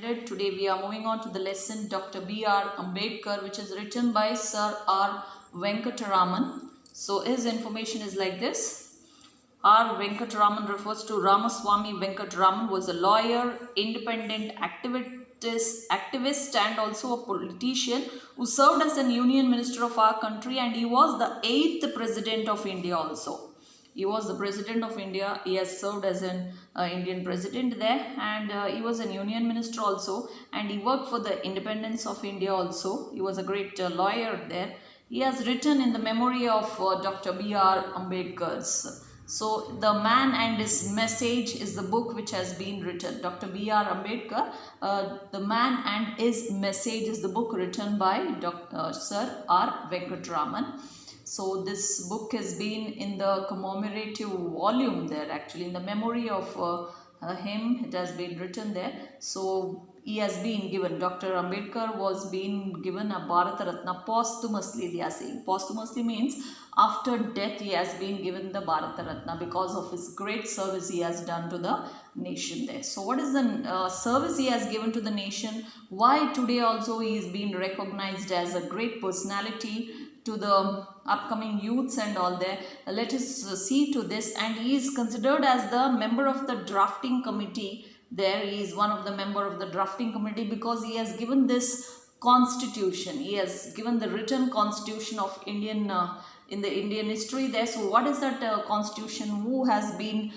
ended. Today we are moving on to the lesson Dr. B.R. Ambedkar, which is written by Sir R. Venkataraman. So his information is like this. R. Venkataraman refers to Ramaswamy Venkataraman, was a lawyer, independent activist and also a politician who served as an union minister of our country, and he was the 8th president of India also. He was the president of India. He has served as an Indian president there, and he was a union minister also, and he worked for the independence of India also. He was a great lawyer there. He has written in the memory of Dr. B.R. Ambedkar's. So the man and his message is the book which has been written. Dr. B.R. Ambedkar, the man and his message is the book written by Sir R. Venkataraman. So this book has been in the commemorative volume there, actually in the memory of him. It has been written there. So he has been given, Dr. Ambedkar was being given a Bharata Ratna posthumously. They are saying posthumously means after death he has been given the Bharata Ratna because of his great service he has done to the nation there. So what is the service he has given to the nation? Why today also he is being recognized as a great personality to the upcoming youths and all there? Let us see to this. And he is considered as the member of the drafting committee there. He is one of the member of the drafting committee because he has given this constitution. He has given the written constitution of Indian in the Indian history there. So what is that constitution? Who has been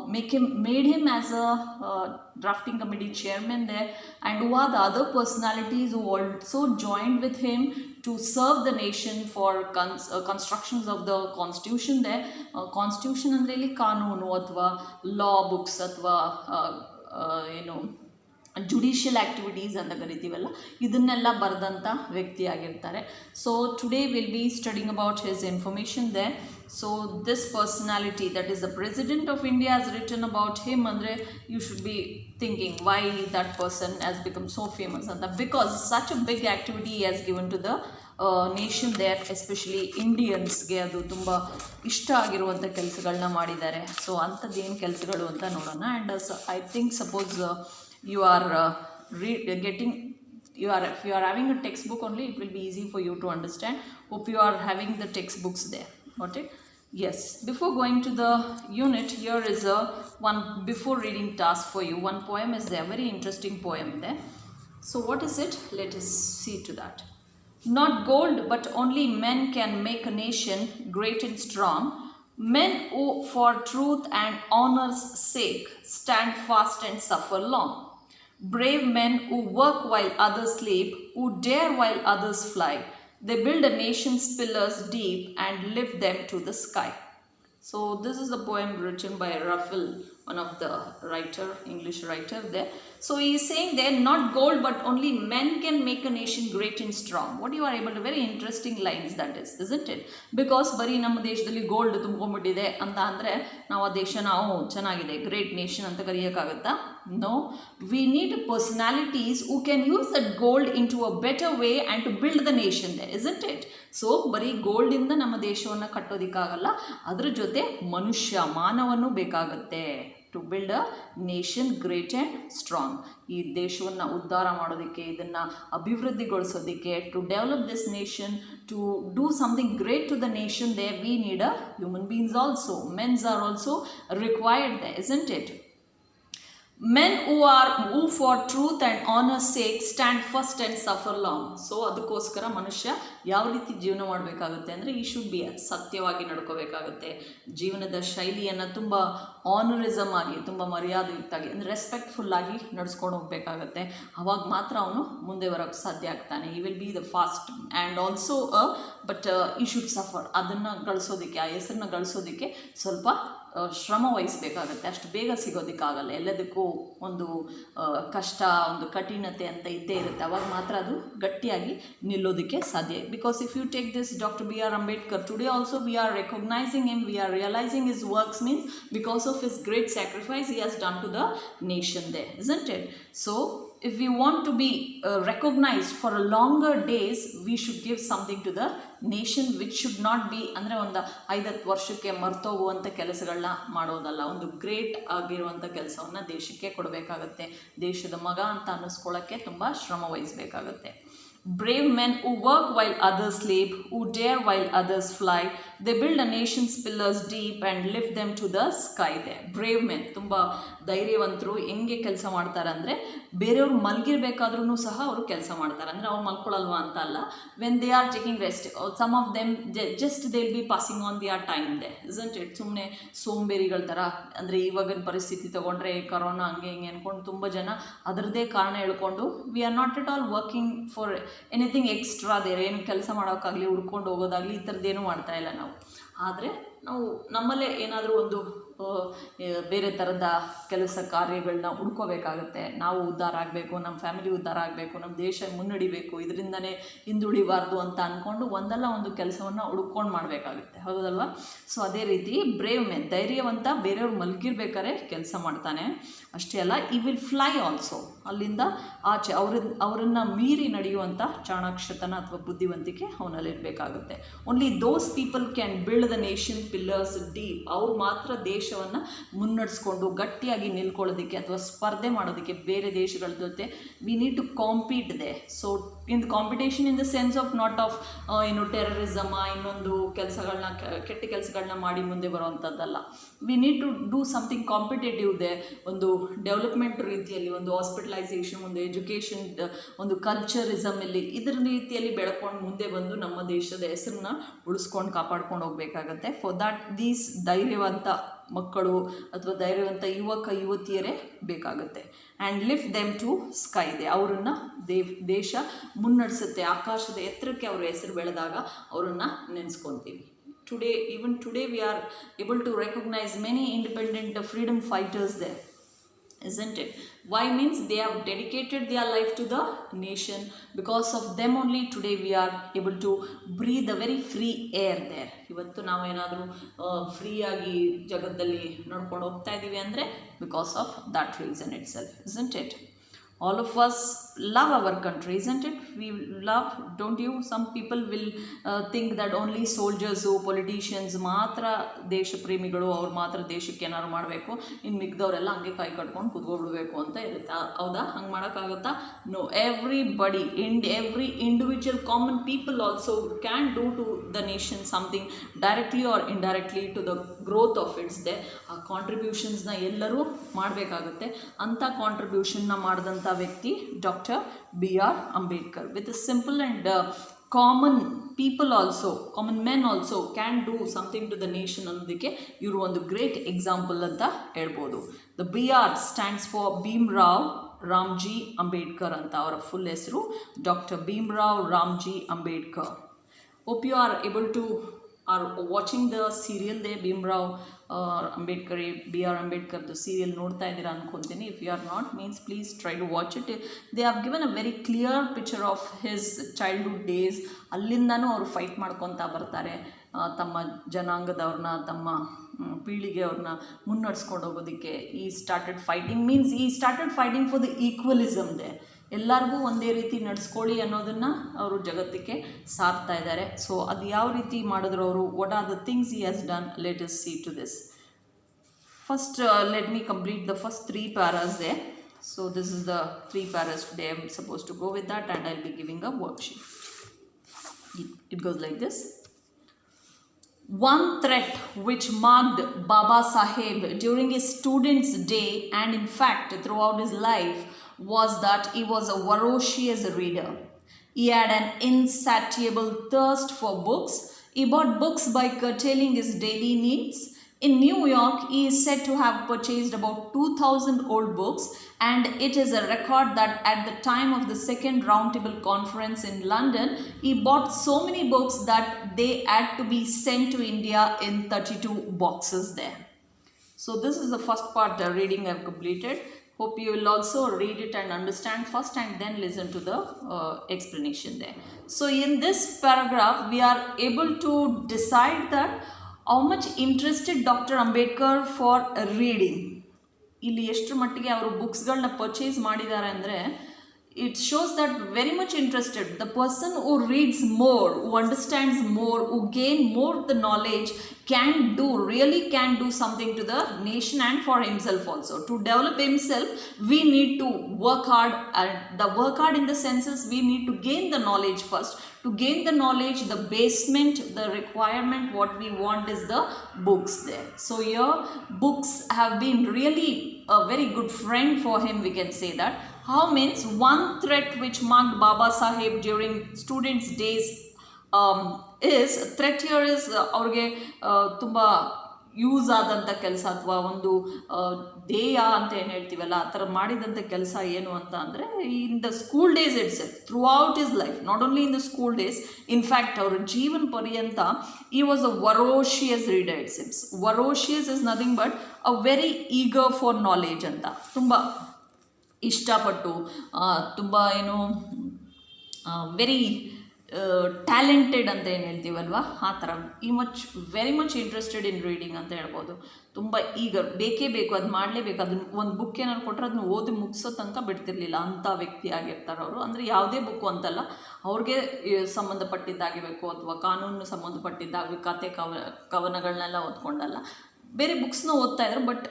made him as a drafting committee chairman there, and who are the other personalities who also joined with him to serve the nation for constructions of the constitution there. Constitution ಅಂದ್ರೆ ಇಲ್ಲಿ ಕಾನೂನು ಅಥವಾ law books ಅಥವಾ judicial activities ಅಂತ ಕರಿತೀವಲ್ಲ, ಇದನ್ನೆಲ್ಲ ಬರೆದಂಥ ವ್ಯಕ್ತಿಯಾಗಿರ್ತಾರೆ. So today will be studying about his information there. So this personality that is the president of India has written about him ಅಂದರೆ you should be thinking why that person has become so famous ಅಂತ, because such a big activity he has given to the nation there, especially ಇಂಡಿಯನ್ಸ್ಗೆ ಅದು ತುಂಬ ಇಷ್ಟ ಆಗಿರುವಂಥ ಕೆಲಸಗಳನ್ನ ಮಾಡಿದ್ದಾರೆ. So ಅಂಥದ್ದೇನು ಕೆಲಸಗಳು ಅಂತ ನೋಡೋಣ. And I think suppose if you are having a textbook only, it will be easy for you to understand. Hope you are having the textbooks there. Got it? Yes. Before going to the unit, here is one before reading task for you. One poem is there, very interesting poem there. So what is it? Let us see to that. Not gold, but only men can make a nation great and strong. Men who for truth and honor's sake stand fast and suffer long. Brave men who work while others sleep, who dare while others fly. They build a nation's pillars deep and lift them to the sky. So this is a poem written by Raphael, one of the English writer there. So he is saying there, not gold but only men can make a nation great and strong. What you are able to, very interesting lines that is, isn't it? Because ಬರೀ ನಮ್ಮ ದೇಶದಲ್ಲಿ gold ತುಂಬ್ಕೊಂಡ್ಬಿಟ್ಟಿದೆ ಅಂತ ಅಂದರೆ ನಾವು ಆ ದೇಶ ನಾವು ಚೆನ್ನಾಗಿದೆ ಗ್ರೇಟ್ ನೇಷನ್ ಅಂತ ಕರೆಯೋಕ್ಕಾಗುತ್ತಾ? No, we need personalities who can use that gold into a better way and to build the nation there, isn't it? So ಬರೀ ಗೋಲ್ಡಿಂದ ನಮ್ಮ ದೇಶವನ್ನು ಕಟ್ಟೋದಕ್ಕಾಗಲ್ಲ, ಅದ್ರ ಜೊತೆ ಮಾನವನೂ ಬೇಕಾಗುತ್ತೆ to build a nation great and strong. ಈ ದೇಶವನ್ನು ಉದ್ಧಾರ ಮಾಡೋದಕ್ಕೆ, ಇದನ್ನು ಅಭಿವೃದ್ಧಿಗೊಳಿಸೋದಕ್ಕೆ, to develop this nation, to do something great to the nation they we need a human beings also. Mens are also required they, isn't it? Men who for truth and honor's sake stand first and suffer long. So ಅದಕ್ಕೋಸ್ಕರ ಮನುಷ್ಯ ಯಾವ ರೀತಿ ಜೀವನ ಮಾಡಬೇಕಾಗುತ್ತೆ ಅಂದರೆ ಈ should be ಸತ್ಯವಾಗಿ ನಡ್ಕೋಬೇಕಾಗುತ್ತೆ. ಜೀವನದ ಶೈಲಿಯನ್ನು ತುಂಬ ಆನರಿಸಮ್ ಆಗಿ, ತುಂಬ ಮರ್ಯಾದೆಯುಕ್ತಾಗಿ ಅಂದರೆ ರೆಸ್ಪೆಕ್ಟ್ಫುಲ್ಲಾಗಿ ನಡ್ಸ್ಕೊಂಡು ಹೋಗಬೇಕಾಗತ್ತೆ. ಅವಾಗ ಮಾತ್ರ ಅವನು ಮುಂದೆ ಬರೋಕ್ಕೆ ಸಾಧ್ಯ ಆಗ್ತಾನೆ. ಈ will be the fast and also but ಈ ಶುಡ್ ಸಫರ್. ಅದನ್ನು ಗಳಿಸೋದಕ್ಕೆ, ಆ ಹೆಸರನ್ನ ಗಳಿಸೋದಕ್ಕೆ ಸ್ವಲ್ಪ ಶ್ರಮ ವಹಿಸಬೇಕಾಗತ್ತೆ. ಅಷ್ಟು ಬೇಗ ಸಿಗೋದಕ್ಕಾಗಲ್ಲ. ಎಲ್ಲದಕ್ಕೂ ಒಂದು ಕಷ್ಟ, ಒಂದು ಕಠಿಣತೆ ಅಂತ ಇದ್ದೇ ಇರುತ್ತೆ. ಅವಾಗ ಮಾತ್ರ ಅದು ಗಟ್ಟಿಯಾಗಿ ನಿಲ್ಲೋದಕ್ಕೆ ಸಾಧ್ಯ. Because if you take this doctor B.R. Ambedkar, today also we are recognising him, we are realising his works means because of his great sacrifice he has done to the nation there, isn't it? So if we want to be recognized for a longer days, we should give something to the nation, which should not be ಅಂದರೆ ಒಂದು 5-10 ವರ್ಷಕ್ಕೆ ಮರ್ತೋಗುವಂಥ ಕೆಲಸಗಳನ್ನ ಮಾಡೋದಲ್ಲ, ಒಂದು great ಆಗಿರುವಂಥ ಕೆಲಸವನ್ನು ದೇಶಕ್ಕೆ ಕೊಡಬೇಕಾಗತ್ತೆ. ದೇಶದ ಮಗ ಅಂತ ಅನ್ನಿಸ್ಕೊಳ್ಳೋಕ್ಕೆ ತುಂಬ ಶ್ರಮ ವಹಿಸಬೇಕಾಗತ್ತೆ. Brave men who work while others sleep, who dare while others fly, they build a nation's pillars deep and lift them to the sky. there brave men, ತುಂಬ ಧೈರ್ಯವಂತರು. ಹೆಂಗೆ ಕೆಲಸ ಮಾಡ್ತಾರೆ ಅಂದರೆ ಬೇರೆಯವ್ರು ಮಲಗಿರ್ಬೇಕಾದ್ರೂ ಸಹ ಅವರು ಕೆಲಸ ಮಾಡ್ತಾರೆ. ಅಂದರೆ ಅವ್ರು ಮಲ್ಕೊಳ್ಳಲ್ವಾ ಅಂತ ಅಲ್ಲ, when they are taking rest, some of them just they will be passing on their time there, isn't it? ಸುಮ್ಮನೆ ಸೋಂಬೇರಿಗಳ ಥರ. ಅಂದರೆ ಇವಾಗಿನ ಪರಿಸ್ಥಿತಿ ತೊಗೊಂಡ್ರೆ ಕರೋನಾ ಹಂಗೆ ಹಿಂಗೆ ಅಂದ್ಕೊಂಡು ತುಂಬ ಜನ ಅದರದ್ದೇ ಕಾರಣ ಹೇಳ್ಕೊಂಡು we are not at all working for anything extra there, ಏನು ಕೆಲಸ ಮಾಡೋಕ್ಕಾಗಲಿ ಹುಡ್ಕೊಂಡು ಹೋಗೋದಾಗಲಿ ಈ ಥರದ್ದೇನೂ ಮಾಡ್ತಾಯಿಲ್ಲ ನಾವು. ಆದರೆ ನಾವು ನಮ್ಮಲ್ಲೇ ಏನಾದರೂ ಒಂದು ಬೇರೆ ಥರದ ಕೆಲಸ ಕಾರ್ಯಗಳನ್ನ ಹುಡ್ಕೋಬೇಕಾಗತ್ತೆ. ನಾವು ಉದ್ಧಾರ ಆಗಬೇಕು, ನಮ್ಮ ಫ್ಯಾಮಿಲಿ ಉದ್ಧಾರ ಆಗಬೇಕು, ನಮ್ಮ ದೇಶ ಮುನ್ನಡಿಬೇಕು, ಇದರಿಂದನೇ ಹಿಂದುಳಿಬಾರ್ದು ಅಂತ ಅಂದ್ಕೊಂಡು ಒಂದಲ್ಲ ಒಂದು ಕೆಲಸವನ್ನು ಹುಡ್ಕೊಂಡು ಮಾಡಬೇಕಾಗುತ್ತೆ, ಹೌದಲ್ವಾ? ಸೊ ಅದೇ ರೀತಿ ಬ್ರೇವ್ ಮೆನ್, ಧೈರ್ಯವಂತ, ಬೇರೆಯವ್ರು ಮಲಗಿರ್ಬೇಕಾದ್ರೆ ಕೆಲಸ ಮಾಡ್ತಾನೆ. ಅಷ್ಟೇ ಅಲ್ಲ, ಈ ವಿಲ್ ಫ್ಲೈ ಆಲ್ಸೋ, ಅಲ್ಲಿಂದ ಆಚೆ ಅವರನ್ನು ಮೀರಿ ನಡೆಯುವಂಥ ಚಾಣಾಕ್ಷತನ ಅಥವಾ ಬುದ್ಧಿವಂತಿಕೆ ಅವನಲ್ಲಿರಬೇಕಾಗುತ್ತೆ. Only those people can build the nation pillars deep. ಅವ್ರು ಮಾತ್ರ ದೇಶವನ್ನು ಮುನ್ನಡೆಸ್ಕೊಂಡು ಗಟ್ಟಿಯಾಗಿ ನಿಲ್ಕೊಳ್ಳೋದಕ್ಕೆ ಅಥವಾ ಸ್ಪರ್ಧೆ ಮಾಡೋದಕ್ಕೆ ಬೇರೆ ದೇಶಗಳ ಜೊತೆ we need to compete they. So in competition in the sense of not of terrorism, ಇನ್ನೊಂದು ಕೆಲಸಗಳನ್ನ, ಕೆಟ್ಟ ಕೆಲಸಗಳನ್ನ ಮಾಡಿ ಮುಂದೆ ಬರುವಂಥದ್ದಲ್ಲ. We need to do something competitive they. ಒಂದು ಡೆವಲಪ್ಮೆಂಟ್ ರೀತಿಯಲ್ಲಿ, ಒಂದು ಹಾಸ್ಪಿಟಲೈಸೇಷನ್, ಒಂದು ಎಜುಕೇಷನ್, ಒಂದು ಕಲ್ಚರಿಸಮ್ ಇಲ್ಲಿ ಇದರ ರೀತಿಯಲ್ಲಿ ಬೆಳ್ಕೊಂಡು ಮುಂದೆ ಬಂದು ನಮ್ಮ ದೇಶದ ಹೆಸರನ್ನ ಉಳಿಸ್ಕೊಂಡು ಕಾಪಾಡ್ಕೊಂಡು ಹೋಗಬೇಕಾಗತ್ತೆ. ಫಾರ್ ದ್ಯಾಟ್ ದೀಸ್ ಧೈರ್ಯವಂತ ಮಕ್ಕಳು ಅಥವಾ ಧೈರ್ಯವಂತ ಯುವಕ ಯುವತಿಯರೇ ಬೇಕಾಗುತ್ತೆ. And lift them to sky they, ಅವರನ್ನು ದೇಶ ಮುನ್ನಡೆಸುತ್ತೆ. ಆಕಾಶದ ಎತ್ತರಕ್ಕೆ ಅವರ ಹೆಸರು ಬೆಳೆದಾಗ ಅವರನ್ನು ನೆನೆಸ್ಕೊತೀವಿ. Even today we are able to recognize many independent freedom fighters there, isn't it? Why? Means they have dedicated their life to the nation. Because of them only today we are able to breathe a very free air there. ಇವತ್ತು ನಾವೇನಾದರೂ ಫ್ರೀಯಾಗಿ ಜಗತ್ತಲ್ಲಿ ನಡ್ಕೊಂಡು ಹೋಗ್ತಾ ಇದ್ದೀವಿ ಅಂದರೆ because of that reason it self, isn't it? All of us love our country, isn't it? We love, don't you? Some people will think that only soldiers, politicians ಮಾತ್ರ ದೇಶ ಪ್ರೇಮಿಗಳು, ಅವ್ರು ಮಾತ್ರ ದೇಶಕ್ಕೆ ಏನಾದ್ರು ಮಾಡಬೇಕು, ಇನ್ನು ಮಿಕ್ದವರೆಲ್ಲ ಹಂಗೆ ಕೈ ಕಟ್ಕೊಂಡು ಕುತ್ಕೊಬಿಡ್ಬೇಕು ಅಂತ ಇರುತ್ತೆ. ಹೌದಾ? ಹಂಗೆ ಮಾಡೋಕ್ಕಾಗುತ್ತಾ? No, everybody, every individual common people also can do to the nation something directly or indirectly to the growth of its day. ಆ ಕಾಂಟ್ರಿಬ್ಯೂಷನ್ಸ್ನ ಎಲ್ಲರೂ ಮಾಡಬೇಕಾಗುತ್ತೆ. ಅಂಥ ಕಾಂಟ್ರಿಬ್ಯೂಷನ್ನ ಮಾಡಿದಂಥ ವ್ಯಕ್ತಿ doctor B.R. Ambedkar. With a simple and common people also, common men also can do something to the nation ಅನ್ನೋದಕ್ಕೆ ಇವರು ಒಂದು great example ಅಂತ ಹೇಳ್ಬೋದು. The BR stands for Bhimrao Ramji Ambedkar ಅಂತ. ಅವರ ಫುಲ್ ಹೆಸರು doctor Bhimrao Ramji Ambedkar. Hope you are able to are watching the serial they Bhimrao Ambedkar, B.R. Ambedkar ದು serial ನೋಡ್ತಾ ಇದ್ದೀರಾ ಅನ್ಕೊತೀನಿ. If you are not, means please try to watch it. They have given a very clear picture of his childhood days. ಅಲ್ಲಿಂದನೂ ಅವರು fight ಮಾಡ್ಕೊತಾ ಬರ್ತಾರೆ, ತಮ್ಮ ಜನಾಂಗದವ್ರನ್ನ, ತಮ್ಮ ಪೀಳಿಗೆಯವ್ರನ್ನ ಮುನ್ನಡೆಸ್ಕೊಂಡು ಹೋಗೋದಕ್ಕೆ. He started fighting for the equalism they. ಎಲ್ಲರಿಗೂ ಒಂದೇ ರೀತಿ ನಡೆಸ್ಕೊಳ್ಳಿ ಅನ್ನೋದನ್ನು ಅವರು ಜಗತ್ತಿಗೆ ಸಾರ್ತಾ ಇದ್ದಾರೆ. ಸೊ ಅದು ಯಾವ ರೀತಿ ಮಾಡಿದ್ರು ಅವರು, what are the things he has done, let us see to this. First let me complete the first 3 paras there. So this is the 3 paras today. I am supposed to go with that and I will be giving a worksheet. It goes like this. One threat which marked Baba Saheb during his student's day and in fact throughout his life was that he was a voracious reader. He had an insatiable thirst for books. He bought books by curtailing his daily needs. In New York, he is said to have purchased about 2,000 old books, and it is a record that at the time of the second roundtable conference in London, he bought so many books that they had to be sent to India in 32 boxes there. So this is the first part reading I have completed. Hope you will also read it and understand first and then listen to the explanation there. So in this paragraph, we are able to decide that how much interested Dr. Ambedkar for reading. ಇಲ್ಲಿ ಎಷ್ಟು ಮಟ್ಟಿಗೆ ಅವರು ಬುಕ್ಸ್ಗಳನ್ನ purchase ಮಾಡಿದ್ದಾರೆ ಅಂದರೆ it shows that very much interested. The person who reads more, who understands more, who gain more the knowledge, really can do something to the nation and for himself also. To develop himself, we need to work hard, and the work hard in the senses we need to gain the knowledge first. To gain the knowledge, the basement, the requirement, what we want is the books there. So here books have been really a very good friend for him, we can say that. How means one threat which marked Baba Saheb during students days is threat here is ಅವ್ರಿಗೆ ತುಂಬ use ಆದಂಥ ಕೆಲಸ ಅಥವಾ ಒಂದು ಧ್ಯೇಯ ಅಂತ ಏನು ಹೇಳ್ತೀವಲ್ಲ ಆ ಥರ ಮಾಡಿದಂಥ ಕೆಲಸ ಏನು ಅಂತ ಅಂದರೆ in the school days it's throughout his life, not only in the school days, in fact ಅವರ ಜೀವನ ಪರ್ಯಂತ he was a voracious reader. It seems voracious is nothing but a very eager for knowledge ಅಂತ, ತುಂಬ ಇಷ್ಟಪಟ್ಟು ತುಂಬ ಏನು very talented ಅಂತ ಏನು ಹೇಳ್ತೀವಲ್ವ ಆ ಥರ, very much interested in reading ಅಂತ ಹೇಳ್ಬೋದು. ತುಂಬ ಈಗ ಬೇಕೇ ಬೇಕು, ಅದು ಮಾಡಲೇಬೇಕು, ಅದನ್ನ ಒಂದು ಬುಕ್ ಏನಾದ್ರು ಕೊಟ್ಟರೆ ಅದನ್ನ ಓದಿ ಮುಗಿಸೋ ತನಕ ಬಿಡ್ತಿರ್ಲಿಲ್ಲ, ಅಂಥ ವ್ಯಕ್ತಿ ಆಗಿರ್ತಾರೆ ಅವರು. ಅಂದರೆ ಯಾವುದೇ ಬುಕ್ಕು ಅಂತಲ್ಲ, ಅವ್ರಿಗೆ ಸಂಬಂಧಪಟ್ಟಿದ್ದಾಗಿರಬೇಕು ಅಥವಾ ಕಾನೂನು ಸಂಬಂಧಪಟ್ಟಿದ್ದಾಗಬೇಕು, ಕತೆ ಕವನಗಳನ್ನೆಲ್ಲ ಓದ್ಕೊಂಡಲ್ಲ, ಬೇರೆ ಬುಕ್ಸ್ನ ಓದ್ತಾ ಇದ್ರು. ಬಟ್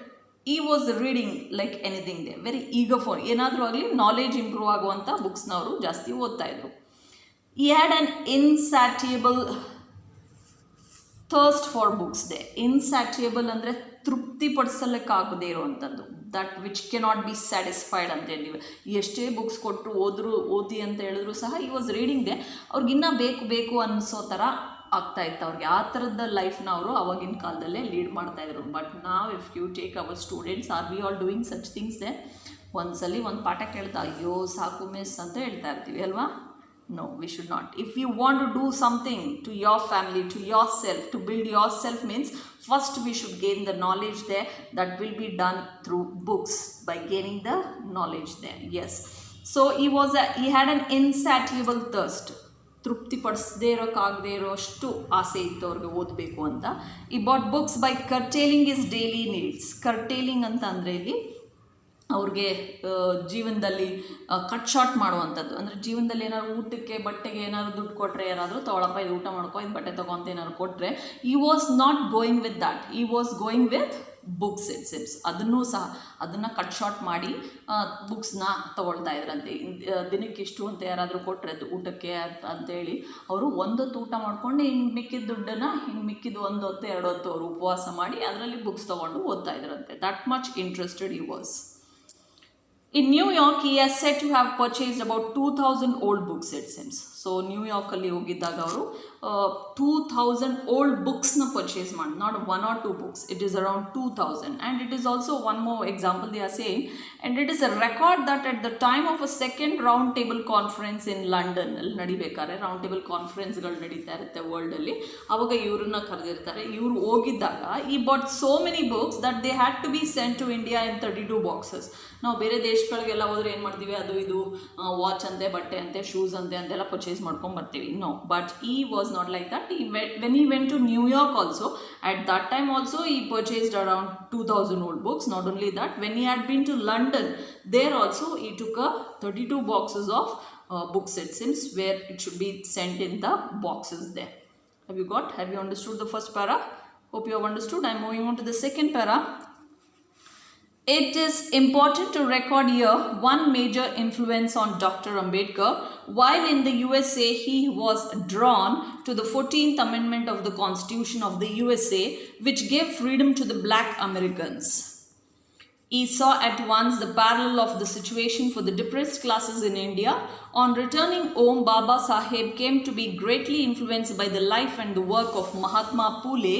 ಈ was reading like anything they, very eager for ಏನಾದರೂ ಆಗಲಿ ನಾಲೆಜ್ ಇಂಪ್ರೂವ್ ಆಗುವಂಥ ಬುಕ್ಸ್ನ ಅವರು ಜಾಸ್ತಿ ಓದ್ತಾಯಿದ್ರು. He had an insatiable thirst for books there. Insatiable ಅಂದರೆ ತೃಪ್ತಿಪಡಿಸಲಿಕ್ಕಾಗದೇ ಇರುವಂಥದ್ದು, that which cannot be satisfied ಅಂತ ಹೇಳಿವೆ. ಎಷ್ಟೇ ಬುಕ್ಸ್ ಕೊಟ್ಟರು ಓದಿ ಅಂತ ಹೇಳಿದ್ರು ಸಹ ಈ ವಾಸ್ ರೀಡಿಂಗ್ ದೇ, ಅವ್ರಿಗಿನ್ನ ಬೇಕು ಅನ್ನಿಸೋ ಥರ ಆಗ್ತಾಯಿತ್ತು ಅವ್ರಿಗೆ. ಆ ಥರದ ಲೈಫ್ನ ಅವರು ಆವಾಗಿನ ಕಾಲದಲ್ಲೇ ಲೀಡ್ ಮಾಡ್ತಾಯಿದ್ರು. ಬಟ್ ನಾವು if you take our students, are we all doing such things there? ಒಂದ್ಸಲಿ ಒಂದು ಪಾಠ ಕೇಳ್ತಾ ಅಯ್ಯೋ ಸಾಕು ಮಿಸ್ ಅಂತ ಹೇಳ್ತಾ ಇರ್ತೀವಿ ಅಲ್ವಾ? No, we should not. If you want to do something to your family, to yourself, to build yourself means first we should gain the knowledge there. That will be done through books, by gaining the knowledge there. Yes. So he had an insatiable thirst. ತೃಪ್ತಿ ಪಡಿಸದೇ ಇರೋಕ್ಕಾಗದೇ ಇರೋಷ್ಟು ಆಸೆ ಇತ್ತು ಅವ್ರಿಗೆ ಓದಬೇಕು ಅಂತ. He bought books by curtailing his daily needs. Curtailing ಅಂತ ಅಂದರೆ ಇಲ್ಲಿ ಅವ್ರಿಗೆ ಜೀವನದಲ್ಲಿ ಕಟ್ ಶಾರ್ಟ್ ಮಾಡುವಂಥದ್ದು. ಅಂದರೆ ಜೀವನದಲ್ಲಿ ಏನಾದ್ರು ಊಟಕ್ಕೆ ಬಟ್ಟೆಗೆ ಏನಾದ್ರು ದುಡ್ಡು ಕೊಟ್ಟರೆ, ಯಾರಾದರೂ ತೊಗೊಳಪ್ಪ ಇದು ಊಟ ಮಾಡ್ಕೊ, ಇದು ಬಟ್ಟೆ ತೊಗೊ ಅಂತ ಏನಾದ್ರು ಕೊಟ್ಟರೆ, he was not going with that, he was going with books it seems. ಅದನ್ನು ಕಟ್ ಶಾರ್ಟ್ ಮಾಡಿ ಬುಕ್ಸ್ನ ತೊಗೊಳ್ತಾ ಇದ್ರಂತೆ. ದಿನಕ್ಕಿಷ್ಟು ಅಂತ ಯಾರಾದರೂ ಕೊಟ್ಟರೆ ಊಟಕ್ಕೆ ಅಂತೇಳಿ ಅವರು ಒಂದೊತ್ತು ಊಟ ಮಾಡ್ಕೊಂಡು ಇನ್ನು ಮಿಕ್ಕಿದ ದುಡ್ಡನ್ನು ಮಿಕ್ಕಿದ 1 ಹೊತ್ತು 2 ಹೊತ್ತು ಅವರು ಉಪವಾಸ ಮಾಡಿ ಅದರಲ್ಲಿ ಬುಕ್ಸ್ ತೊಗೊಂಡು ಓದ್ತಾ ಇದ್ರಂತೆ. ದಟ್ ಮಚ್ ಇಂಟ್ರೆಸ್ಟೆಡ್ ಈ was. In New York, he is said to have purchased about 2,000 old books, it seems. So, New York ಅಲ್ಲಿ ಹೋಗಿದ್ದಾಗ ಅವರು 2,000 old booksನ ಪರ್ಚೇಸ್ ಮಾಡಿ, not 1 or 2 books, it is around 2,000. And it is also one more example they are saying, and it is a record that at the time of a second round table conference in London, ಅಲ್ಲಿ ನಡಿಬೇಕಾದ್ರೆ round table ಕಾನ್ಫರೆನ್ಸ್ಗಳು ನಡೀತಾ ಇರುತ್ತೆ ವರ್ಲ್ಡಲ್ಲಿ, ಆವಾಗ ಇವ್ರನ್ನ ಕರೆದಿರ್ತಾರೆ. ಇವರು ಹೋಗಿದ್ದಾಗ he bought so many books that they had to be sent to India in 32 boxes. ನಾವು ಬೇರೆ ದೇಶಗಳಿಗೆಲ್ಲ ಹೋದ್ರೆ ಏನು ಮಾಡ್ತೀವಿ, ಅದು ಇದು ವಾಚ್ ಅಂತೆ, ಬಟ್ಟೆ ಅಂತೆ, ಶೂಸ್ ಅಂತೆಲ್ಲ ಪರ್ಚೇಸ್ ಮಾಡ್ಕೊಂಡು ಬರ್ತೀವಿ. ನೋ, ಬಟ್ ಈ was not like that. When he went to New York also, at that time also he purchased around 2,000 old books. Not only that, when he had been to London, there also he took a 32 boxes of books, it seems, where it should be sent in the boxes there. Have you understood the first para? Hope you have understood. I am moving on to the second para. It is important to record here one major influence on Dr. Ambedkar. While in the USA, he was drawn to the 14th Amendment of the Constitution of the USA, which gave freedom to the black Americans. He saw at once the parallel of the situation for the depressed classes in India. On returning home, Baba Saheb came to be greatly influenced by the life and the work of Mahatma Phule,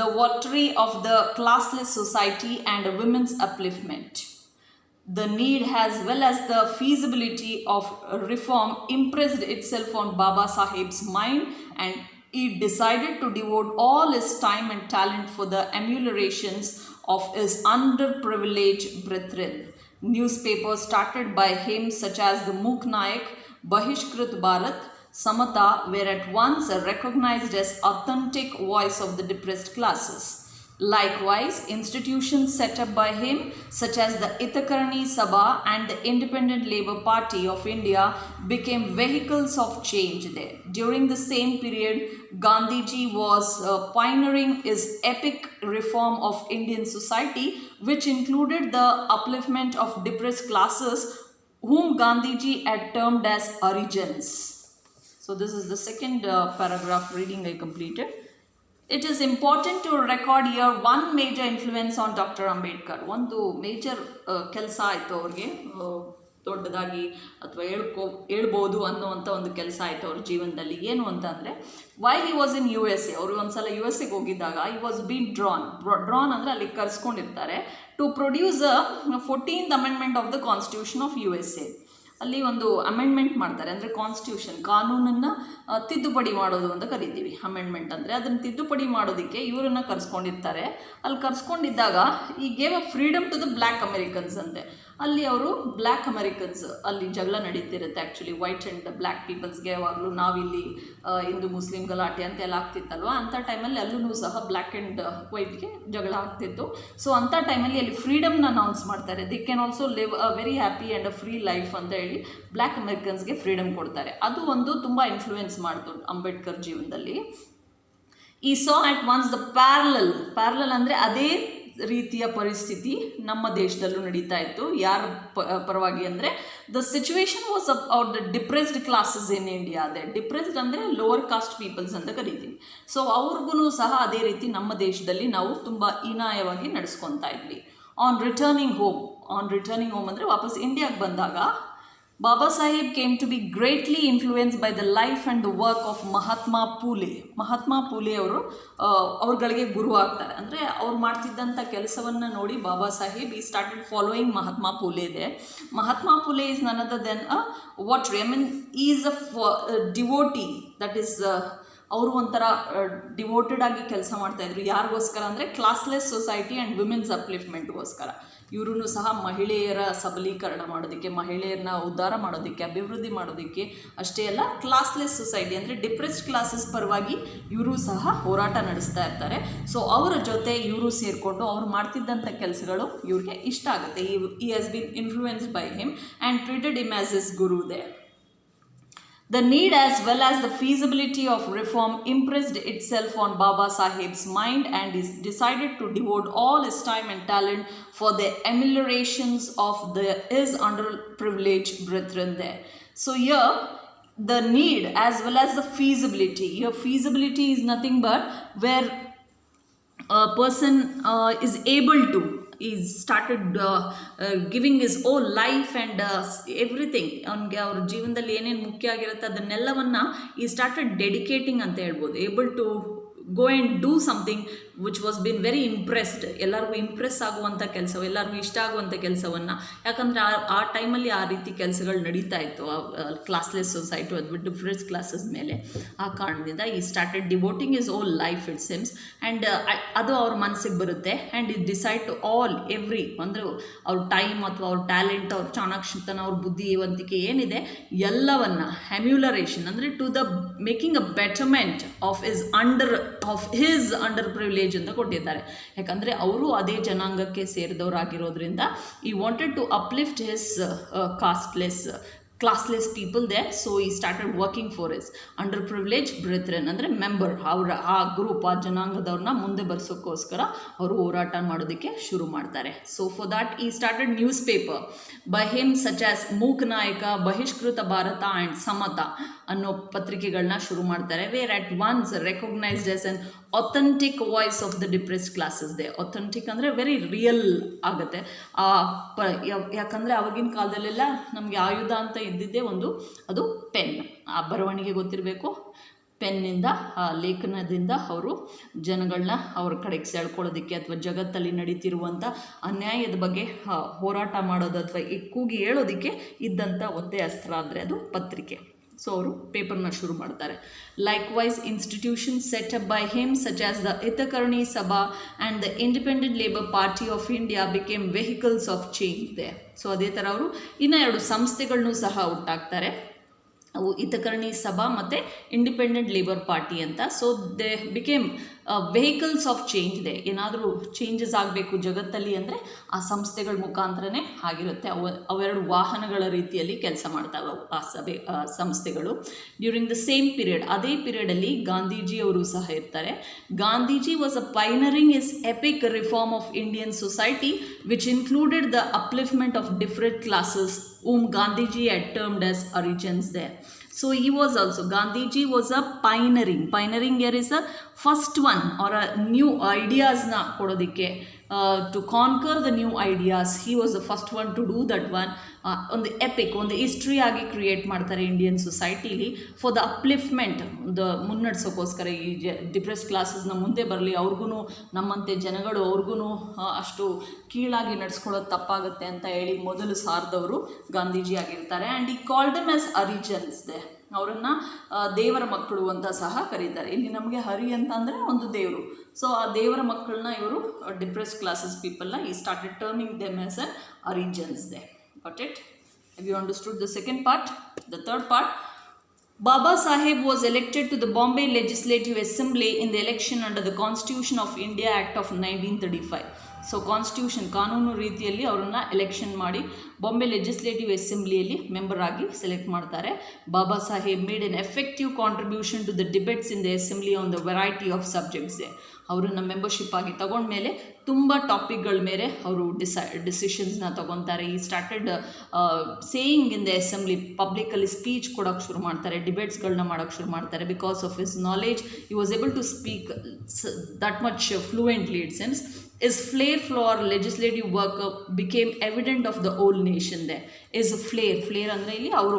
the votary of the classless society and women's upliftment. The need as well as the feasibility of reform impressed itself on Baba Saheb's mind, and he decided to devote all his time and talent for the ameliorations of his underprivileged brethren. Newspapers started by him such as the Muk Nayak, Bahishkrit Bharat, Samata were at once recognized as authentic voice of the depressed classes. Likewise, institutions set up by him, such as the Itakarni Sabha and the Independent Labour Party of India, became vehicles of change there. During the same period, Gandhiji was pioneering his epic reform of Indian society, which included the upliftment of depressed classes, whom Gandhiji had termed as Harijans. So this is the second paragraph reading I completed. It is important to record here one major influence on Dr. Ambedkar. ಒಂದು major ಕೆಲಸ ಆಯಿತು ಅವ್ರಿಗೆ, ದೊಡ್ಡದಾಗಿ ಅಥವಾ ಹೇಳ್ಬೋದು ಅನ್ನುವಂಥ ಒಂದು ಕೆಲಸ ಆಯಿತು ಅವ್ರ ಜೀವನದಲ್ಲಿ. ಏನು ಅಂತಂದರೆ, while he was in USA, ಅವರು ಒಂದ್ಸಲ USA ಹೋಗಿದ್ದಾಗ ಐ ವಾಸ್ ಬೀನ್ ಡ್ರಾನ್ ಅಂದರೆ ಅಲ್ಲಿ ಕರ್ಸ್ಕೊಂಡಿರ್ತಾರೆ to produce 14th Amendment of the constitution of USA. ಅಲ್ಲಿ ಒಂದು ಅಮೆಂಡ್ಮೆಂಟ್ ಮಾಡ್ತಾರೆ, ಅಂದರೆ ಕಾನ್ಸ್ಟಿಟ್ಯೂಷನ್ ಕಾನೂನನ್ನು ತಿದ್ದುಪಡಿ ಮಾಡೋದು ಅಂತ ಕರಿತೀವಿ. ಅಮೆಂಡ್ಮೆಂಟ್ ಅಂದರೆ ಅದನ್ನು ತಿದ್ದುಪಡಿ ಮಾಡೋದಕ್ಕೆ ಇವರನ್ನು ಕರ್ಸ್ಕೊಂಡಿರ್ತಾರೆ. ಅಲ್ಲಿ ಕರ್ಸ್ಕೊಂಡಿದ್ದಾಗ he gave a freedom to the black Americans ಅಂತೆ. ಅಲ್ಲಿ ಅವರು ಬ್ಲ್ಯಾಕ್ ಅಮೆರಿಕನ್ಸ್, ಅಲ್ಲಿ ಜಗಳ ನಡೀತಿರುತ್ತೆ ಆ್ಯಕ್ಚುಲಿ, ವೈಟ್ ಆ್ಯಂಡ್ ಬ್ಲ್ಯಾಕ್ ಪೀಪಲ್ಸ್ಗೆ ಯಾವಾಗಲೂ ನಾವಿಲ್ಲಿ ಹಿಂದೂ ಮುಸ್ಲಿಂ ಗಲಾಟೆ ಅಂತೆಲ್ಲ ಆಗ್ತಿತ್ತಲ್ವ, ಅಂಥ ಟೈಮಲ್ಲಿ ಅಲ್ಲೂ ಸಹ ಬ್ಲ್ಯಾಕ್ ಆ್ಯಂಡ್ ವೈಟ್ಗೆ ಜಗಳ ಆಗ್ತಿತ್ತು. ಸೊ ಅಂಥ ಟೈಮಲ್ಲಿ ಅಲ್ಲಿ ಫ್ರೀಡಮ್ನ ಅನೌನ್ಸ್ ಮಾಡ್ತಾರೆ. They can also live a very happy and a free life ಅಂತ ಹೇಳಿ ಬ್ಲ್ಯಾಕ್ ಅಮೆರಿಕನ್ಸ್ಗೆ ಫ್ರೀಡಮ್ ಕೊಡ್ತಾರೆ. ಅದು ಒಂದು ತುಂಬ ಇನ್ಫ್ಲೂಯೆನ್ಸ್ ಮಾಡ್ತು ಅಂಬೇಡ್ಕರ್ ಜೀವನದಲ್ಲಿ. ಈ ಸಾ ಅಟ್ ಒನ್ಸ್ ದ ಪ್ಯಾರಲಲ್ ಅಂದರೆ ಅದೇ ರೀತಿಯ ಪರಿಸ್ಥಿತಿ ನಮ್ಮ ದೇಶದಲ್ಲೂ ನಡೀತಾ ಇತ್ತು. ಯಾರ ಪರವಾಗಿ ಅಂದರೆ, the situation was out the depressed classes in India. ಅದೇ ಡಿಪ್ರೆಸ್ಡ್ ಅಂದರೆ ಲೋವರ್ ಕಾಸ್ಟ್ ಪೀಪಲ್ಸ್ ಅಂತ ಕರಿತೀವಿ. ಸೊ ಅವ್ರಿಗೂ ಸಹ ಅದೇ ರೀತಿ ನಮ್ಮ ದೇಶದಲ್ಲಿ ನಾವು ತುಂಬ ಹೀನಾಯವಾಗಿ ನಡೆಸ್ಕೊತಾ ಇದ್ವಿ. ಆನ್ ರಿಟರ್ನಿಂಗ್ ಹೋಮ್ ಅಂದರೆ ವಾಪಸ್ ಇಂಡಿಯಾಗೆ ಬಂದಾಗ, Baba Saheb came to be greatly influenced by the life and the work of Mahatma Phule. Mahatma ಫೂಲೆ ಅವರು ಅವ್ರುಗಳಿಗೆ ಗುರು ಆಗ್ತಾರೆ. ಅಂದರೆ ಅವ್ರು ಮಾಡ್ತಿದ್ದಂಥ ಕೆಲಸವನ್ನು ನೋಡಿ ಬಾಬಾ ಸಾಹೇಬ್ ಈ ಸ್ಟಾರ್ಟೆಡ್ ಫಾಲೋಯಿಂಗ್ ಮಹಾತ್ಮ ಫೂಲೆ ಇದೆ. Mahatma Phule is none other than is a devotee, that is ಅವರು ಒಂಥರ ಡಿವೋಟೆಡ್ ಆಗಿ ಕೆಲಸ ಮಾಡ್ತಾಯಿದ್ರು. ಯಾರಿಗೋಸ್ಕರ ಅಂದರೆ ಕ್ಲಾಸ್ಲೆಸ್ ಸೊಸೈಟಿ ಆ್ಯಂಡ್ ವಿಮೆನ್ಸ್ ಅಪ್ಲಿಫ್ಟ್ಮೆಂಟ್ಗೋಸ್ಕರ. ಇವರು ಸಹ ಮಹಿಳೆಯರ ಸಬಲೀಕರಣ ಮಾಡೋದಕ್ಕೆ, ಮಹಿಳೆಯರನ್ನ ಉದ್ಧಾರ ಮಾಡೋದಕ್ಕೆ, ಅಭಿವೃದ್ಧಿ ಮಾಡೋದಕ್ಕೆ ಅಷ್ಟೇ ಅಲ್ಲ, ಕ್ಲಾಸ್ಲೆಸ್ ಸೊಸೈಟಿ ಅಂದರೆ ಡಿಪ್ರೆಸ್ಡ್ ಕ್ಲಾಸಸ್ ಪರವಾಗಿ ಇವರು ಸಹ ಹೋರಾಟ ನಡೆಸ್ತಾ ಇರ್ತಾರೆ. ಸೊ ಅವರ ಜೊತೆ ಇವರು ಸೇರಿಕೊಂಡು ಅವ್ರು ಮಾಡ್ತಿದ್ದಂಥ ಕೆಲಸಗಳು ಇವ್ರಿಗೆ ಇಷ್ಟ ಆಗುತ್ತೆ. He has been influenced by him and treated him as his guru there. The need as well as the feasibility of reform impressed itself on Baba Saheb's mind, and he decided to devote all his time and talent for the ameliorations of his underprivileged brethren there. So here the need as well as the feasibility. Here feasibility is nothing but where a person is able to, he started giving his whole life and everything. ಅವನಿಗೆ ಅವ್ರ ಜೀವನದಲ್ಲಿ ಏನೇನು ಮುಖ್ಯ ಆಗಿರುತ್ತೆ ಅದನ್ನೆಲ್ಲವನ್ನು ಈ started dedicating ಅಂತ ಹೇಳ್ಬೋದು. Able to go and do something which was been very impressed. ಎಲ್ಲರಿಗೂ ಇಂಪ್ರೆಸ್ ಆಗುವಂಥ ಕೆಲಸ, ಎಲ್ಲರಿಗೂ ಇಷ್ಟ ಆಗುವಂಥ ಕೆಲಸವನ್ನು, ಯಾಕಂದರೆ ಆ ಟೈಮಲ್ಲಿ ಆ ರೀತಿ ಕೆಲಸಗಳು ನಡೀತಾ ಇತ್ತು ಕ್ಲಾಸ್ಲೆಸ್ ಸೊಸೈಟಿ ಅದು ಡಿಫ್ರೆನ್ಸ್ ಕ್ಲಾಸಸ್ ಮೇಲೆ. ಆ ಕಾರಣದಿಂದ he started devoting his whole life it seems. And ಅದು ಅವ್ರ ಮನಸ್ಸಿಗೆ ಬರುತ್ತೆ. And it decide to all every, ಅಂದರೆ ಅವ್ರ ಟೈಮ್ ಅಥವಾ ಅವ್ರ ಟ್ಯಾಲೆಂಟ್, ಅವ್ರ ಚಾಣಾಕ್ಷತನ, ಅವ್ರ ಬುದ್ಧಿವಂತಿಕೆ ಏನಿದೆ ಎಲ್ಲವನ್ನು ಹ್ಯಾಮ್ಯುಲರೇಷನ್ ಅಂದರೆ to the making a betterment of his under privilege ಅಂತ ಕೊಟ್ಟಿದ್ದಾರೆ. ಯಾಕಂದರೆ ಅವರು ಅದೇ ಜನಾಂಗಕ್ಕೆ ಸೇರಿದವರಾಗಿರೋದ್ರಿಂದ he wanted to uplift his classless people they. So he started working for his under privilege brethren ಅಂದರೆ ಮೆಂಬರ್, ಅವರ ಆ ಗ್ರೂಪ್, ಆ ಜನಾಂಗದವ್ರನ್ನ ಮುಂದೆ ಬರ್ಸೋಕ್ಕೋಸ್ಕರ ಅವರು ಹೋರಾಟ ಮಾಡೋದಕ್ಕೆ ಶುರು ಮಾಡ್ತಾರೆ. So for that he started news paper by him such as Mook Nayak, Bahishkrit Bharat and Samata ಅನ್ನೋ ಪತ್ರಿಕೆಗಳನ್ನ ಶುರು ಮಾಡ್ತಾರೆ. Where at once recognised as an authentic voice of the depressed classes they. Authentic ಅಂದರೆ ವೆರಿ ರಿಯಲ್ ಆಗುತ್ತೆ. ಯಾಕಂದರೆ ಆವಾಗಿನ ಕಾಲದಲ್ಲೆಲ್ಲ ನಮಗೆ ಆಯುಧ ಅಂತ ಇದ್ದಿದ್ದೇ ಒಂದು, ಅದು ಪೆನ್. ಆ ಬರವಣಿಗೆ ಗೊತ್ತಿರಬೇಕು. ಪೆನ್ನಿಂದ, ಲೇಖನದಿಂದ ಅವರು ಜನಗಳನ್ನ ಅವ್ರ ಕಡೆಗೆ ಸೆಳ್ಕೊಳ್ಳೋದಕ್ಕೆ ಅಥವಾ ಜಗತ್ತಲ್ಲಿ ನಡೀತಿರುವಂಥ ಅನ್ಯಾಯದ ಬಗ್ಗೆ ಹೋರಾಟ ಮಾಡೋದು ಅಥವಾ ಕೂಗಿ ಹೇಳೋದಕ್ಕೆ ಇದ್ದಂಥ ಒಂದೇ ಅಸ್ತ್ರ ಅಂದರೆ ಅದು ಪತ್ರಿಕೆ. ಸೊ ಅವರು ಪೇಪರ್ನ ಶುರು ಮಾಡ್ತಾರೆ. Likewise institutions set up by him such as the Hitakarini Sabha and the Independent Labour Party of India became vehicles of change they. So ಅದೇ ಥರ ಅವರು ಇನ್ನೂ 2 ಸಂಸ್ಥೆಗಳನ್ನೂ ಸಹ ಹುಟ್ಟಾಕ್ತಾರೆ. ಅವು ಹಿತಕರ್ಣಿ ಸಭಾ ಮತ್ತು ಇಂಡಿಪೆಂಡೆಂಟ್ ಲೇಬರ್ ಪಾರ್ಟಿ ಅಂತ. So they became vehicles of change ಇದೆ. ಏನಾದರೂ ಚೇಂಜಸ್ ಆಗಬೇಕು ಜಗತ್ತಲ್ಲಿ ಅಂದರೆ ಆ ಸಂಸ್ಥೆಗಳ ಮುಖಾಂತರನೇ ಆಗಿರುತ್ತೆ. ಅವೆರಡು ವಾಹನಗಳ ರೀತಿಯಲ್ಲಿ ಕೆಲಸ ಮಾಡ್ತಾವೆ ಆ ಸಂಸ್ಥೆಗಳು. ಡ್ಯೂರಿಂಗ್ ದ ಸೇಮ್ ಪೀರಿಯಡ್, ಅದೇ ಪೀರಿಯಡಲ್ಲಿ ಗಾಂಧೀಜಿ ಅವರು ಸಹ ಇರ್ತಾರೆ. Gandhiji was a pioneering his epic reform of Indian society which included the upliftment of different classes whom Gandhiji had termed as Arijans there. So he was also, Gandhiji was a pioneering here is a first one or a new ideas na kododike, to conquer the new ideas. He was the first one to do that one. On the epic, on the history ಆಗಿ create ಮಾಡ್ತಾರೆ Indian ಸೊಸೈಟಿಲಿ for the upliftment, the ಮುನ್ನಡೆಸೋಕ್ಕೋಸ್ಕರ he depress ಕ್ಲಾಸಸ್ನ ಮುಂದೆ ಬರಲಿ, ಅವ್ರಿಗೂ ನಮ್ಮಂತೆ ಜನಗಳು ಅವ್ರಿಗೂ ಅಷ್ಟು ಕೀಳಾಗಿ ನಡೆಸ್ಕೊಳ್ಳೋದು ತಪ್ಪಾಗುತ್ತೆ ಅಂತ ಹೇಳಿ ಮೊದಲು ಸಾರಿದವರು ಗಾಂಧೀಜಿ ಆಗಿರ್ತಾರೆ. ಆ್ಯಂಡ್ ಈ ಕಾಲ್ಡ್ ದೆಮ್ ಆಸ್ ಅರಿಜನ್ಸ್ ದೆ, ಅವರನ್ನು ದೇವರ ಮಕ್ಕಳು ಅಂತ ಸಹ ಕರೀತಾರೆ. ಇಲ್ಲಿ ನಮಗೆ ಹರಿ ಅಂತ ಅಂದರೆ ಒಂದು ದೇವರು. ಸೊ ಆ ದೇವರ ಮಕ್ಕಳನ್ನ ಇವರು ಡಿಪ್ರೆಸ್ ಕ್ಲಾಸಸ್ ಪೀಪಲ್ನ he started terming them as a Harijans they. Got it? Have you understood the second part? The third part, Baba Saheb was elected to the Bombay Legislative Assembly in the election under the Constitution of India Act of 1935. So constitution, ಕಾನೂನು ರೀತಿಯಲ್ಲಿ ಅವರನ್ನು election ಮಾಡಿ Bombay legislative ಅಸೆಂಬ್ಲಿಯಲ್ಲಿ member ಆಗಿ select ಮಾಡ್ತಾರೆ. Baba Saheb made an effective contribution to the debates in the assembly on the variety of subjects. ಅವರನ್ನು membership ಆಗಿ ತಗೊಂಡ್ಮೇಲೆ ತುಂಬ ಟಾಪಿಕ್ಗಳ ಮೇಲೆ ಅವರು ಡಿಸಿಷನ್ಸ್ನ ತೊಗೊತಾರೆ. He started saying in the assembly, publicly speech ಕೊಡೋಕ್ಕೆ ಶುರು ಮಾಡ್ತಾರೆ, ಡಿಬೇಟ್ಸ್ಗಳನ್ನ ಮಾಡೋಕ್ಕೆ ಶುರು ಮಾಡ್ತಾರೆ. Because of his knowledge he was able to speak that much fluently. It sense his flair for legislative work became evident of the whole nation there. is flair ಅಂದರೆ ಇಲ್ಲಿ ಅವರು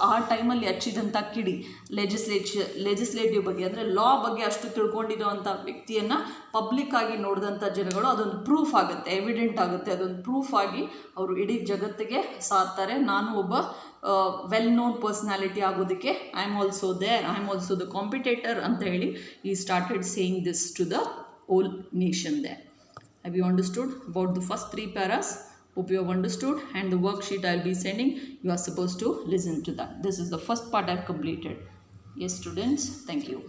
ಆ ಟೈಮಲ್ಲಿ ಹಚ್ಚಿದಂಥ ಕಿಡಿ ಲೆಜಿಸ್ಲೇಟಿವ್ ಬಗ್ಗೆ, ಅಂದರೆ ಲಾ ಬಗ್ಗೆ ಅಷ್ಟು ತಿಳ್ಕೊಂಡಿರೋವಂಥ ವ್ಯಕ್ತಿಯನ್ನು ಪಬ್ಲಿಕ್ ಆಗಿ ನೋಡಿದಂಥ ಜನಗಳು ಅದೊಂದು ಪ್ರೂಫ್ ಆಗುತ್ತೆ, ಎವಿಡೆಂಟ್ ಆಗುತ್ತೆ. ಅದೊಂದು ಪ್ರೂಫ್ ಆಗಿ ಅವರು ಇಡೀ ಜಗತ್ತಿಗೆ ಸಾರ್ತಾರೆ, ನಾನು ಒಬ್ಬ ವೆಲ್ ನೋನ್ ಪರ್ಸ್ನಾಲಿಟಿ ಆಗೋದಕ್ಕೆ I am also there, I am also the competitor ಅಂತ ಹೇಳಿ he started saying this to the whole nation there. Have you understood about the first 3 paras? Hope you have understood, and the worksheet I will be sending, you are supposed to listen to that. This is the first part I have completed. Yes students, thank you.